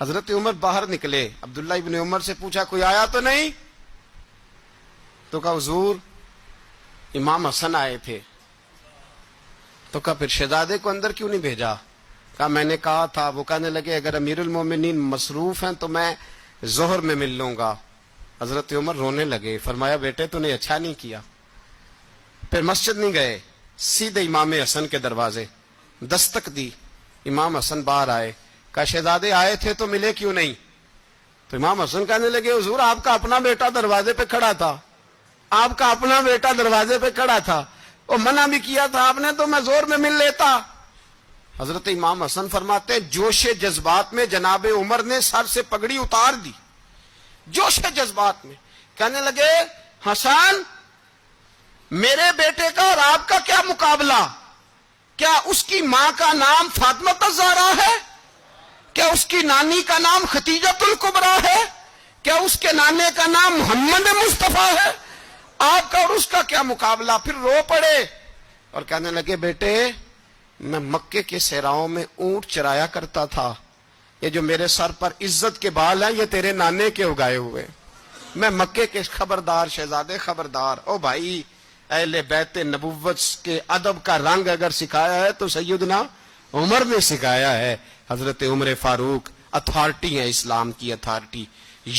حضرت عمر باہر نکلے، عبداللہ ابن عمر سے پوچھا کوئی آیا تو نہیں؟ تو کہا حضور امام حسن آئے تھے۔ تو کہا پھر شہزادے کو اندر کیوں نہیں بھیجا؟ کہا میں نے کہا تھا۔ وہ کہنے لگے اگر امیر المومنین مصروف ہیں تو میں ظہر میں مل لوں گا۔ حضرت عمر رونے لگے، فرمایا بیٹے تو نے اچھا نہیں کیا۔ پھر مسجد نہیں گئے، سیدھے امام حسن کے دروازے دستک دی، امام حسن باہر آئے، کہا شہزادے آئے تھے تو ملے کیوں نہیں؟ تو امام حسن کہنے لگے حضور آپ کا اپنا بیٹا دروازے پہ کھڑا تھا، آپ کا اپنا بیٹا دروازے پہ کھڑا تھا، وہ منع بھی کیا تھا آپ نے تو میں زور میں مل لیتا۔ حضرت امام حسن فرماتے جوش جذبات میں جناب عمر نے سر سے پگڑی اتار دی، جوش جذبات میں کہنے لگے حسن میرے بیٹے کا اور آپ کا کیا مقابلہ؟ کیا اس کی ماں کا نام فاطمہ الزہرا ہے؟ کیا اس کی نانی کا نام ختیجۃ الکبریٰ ہے؟ کیا اس کے نانے کا نام محمد مصطفیٰ ہے؟ آپ کا اور اس کا کیا مقابلہ؟ پھر رو پڑے اور کہنے لگے بیٹے میں مکے کے صحراؤں میں اونٹ چرایا کرتا تھا، یہ جو میرے سر پر عزت کے بال ہیں یہ تیرے نانے کے اگائے ہوئے، میں مکے کے خبردار شہزادے خبردار۔ او بھائی اہل بیت نبوت کے ادب کا رنگ اگر سکھایا ہے تو سیدنا عمر نے سکھایا ہے۔ حضرت عمر فاروق اتھارٹی ہے، اسلام کی اتھارٹی۔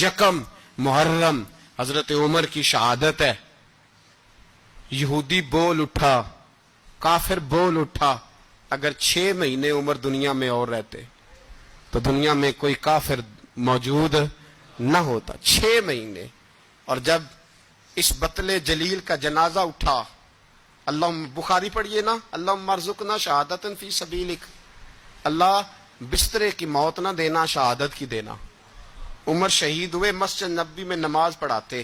یکم محرم حضرت عمر کی شہادت ہے۔ یہودی بول اٹھا، کافر بول اٹھا، اگر 6 مہینے عمر دنیا میں اور رہتے تو دنیا میں کوئی کافر موجود نہ ہوتا۔ 6 مہینے۔ اور جب اس بطل جلیل کا جنازہ اٹھا، اللہ بخاری پڑھیے نا، اللہم ارزقنا شہادتا فی سبیلک، اللہ بسترے کی موت نہ دینا، شہادت کی دینا۔ عمر شہید ہوئے، مسجد نبوی میں نماز پڑھاتے،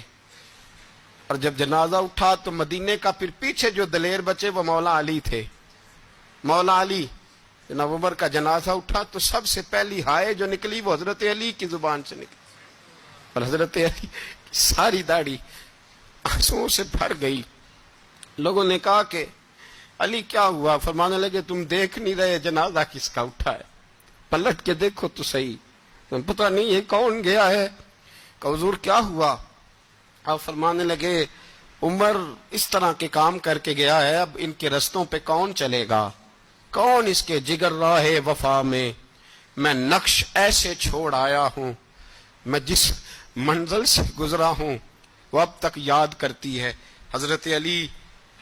اور جب جنازہ اٹھا تو مدینے کا پھر پیچھے جو دلیر بچے وہ مولا علی تھے۔ مولا علی، جناب عمر کا جنازہ اٹھا تو سب سے پہلی ہائے جو نکلی وہ حضرت علی کی زبان سے نکلی، اور حضرت علی کی ساری داڑھی آنسوؤں سے بھر گئی۔ لوگوں نے کہا کہ علی کیا ہوا؟ فرمانے لگے تم دیکھ نہیں رہے جنازہ کس کا اٹھا ہے، پلٹ کے دیکھو تو صحیح، پتہ نہیں یہ کون گیا ہے۔ کہ حضور کیا ہوا؟ آپ فرمانے لگے عمر اس طرح کے کام کر کے گیا ہے، اب ان کے رستوں پہ کون چلے گا؟ کون اس کے جگر راہ وفا میں؟ میں نقش ایسے چھوڑ آیا ہوں، میں جس منزل سے گزرا ہوں وہ اب تک یاد کرتی ہے۔ حضرت علی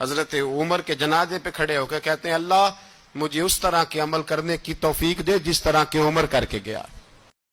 حضرت عمر کے جنازے پہ کھڑے ہو کے کہتے ہیں اللہ مجھے اس طرح کے عمل کرنے کی توفیق دے جس طرح کے عمر کر کے گیا۔